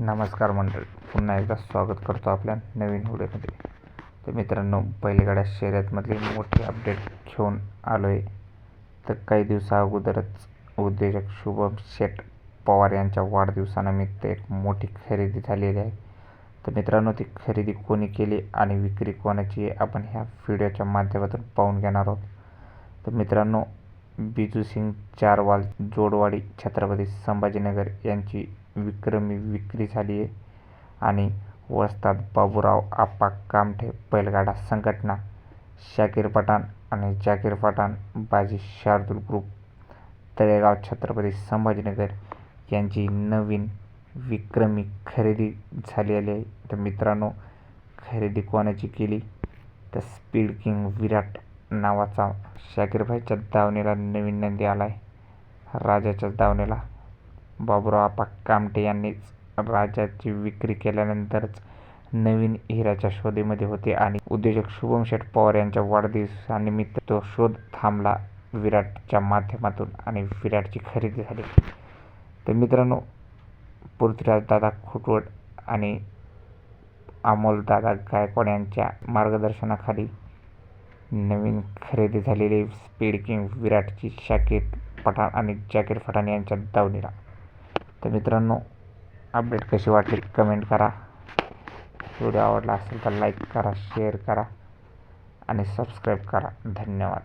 नमस्कार मंडळी, पुन्हा एकदा स्वागत करतो आपल्या नवीन व्हिडिओमध्ये. तर मित्रांनो, बैलगाडा शर्यतमधली मोठी अपडेट घेऊन आलो आहे. तर काही दिवसाअगोदरच उद्योजक शुभम शेठ पवार यांच्या वाढदिवसानिमित्त एक मोठी खरेदी झालेली आहे. तर मित्रांनो, ती खरेदी कोणी केली आणि विक्री कोणाची आहे आपण ह्या व्हिडिओच्या माध्यमातून पाहून घेणार आहोत. तर मित्रांनो, बिजू सिंग चारवाल जोडवाडी छत्रपती संभाजीनगर यांची विक्रमी विक्री झाली आहे आणि वस्ताद बाबूराव आप्पा कामठे बैलगाडा संघटना, शाकीर पठाण आणि जाकीर पठाण बाजी शार्दूल ग्रुप तळेगाव छत्रपती संभाजीनगर यांची नवीन विक्रमी खरेदी झालेली आहे. तर मित्रांनो, खरेदी कोणाची केली तर स्पीड किंग विराट नावाचा शाकीरभाईच्या दावणीला नवीन नंदी आला आहे. राजाच्याच दावणीला बाबूराव आप्पा कामठे यांनीच राजाची विक्री केल्यानंतरच नवीन हिऱ्याच्या शोधामध्ये होते आणि उद्योजक शुभम शेठ पवार यांच्या वाढदिवसानिमित्त तो शोध थांबला विराटच्या माध्यमातून आणि विराटची खरेदी झाली. तर मित्रांनो, पृथ्वीराजदादा खुटवड आणि अमोलदादा गायकवाड यांच्या मार्गदर्शनाखाली नवीन खरेदी झालेली स्पीड किंग विराटची शाकीर पठाण आणि जाकीर पठाण यांच्या दावणीला. तर मित्रांनो, अपडेट कशी वाटली कमेंट करा. व्हिडिओ आवडला असेल तर लाईक करा, शेअर करा आणि सबस्क्राईब करा. धन्यवाद.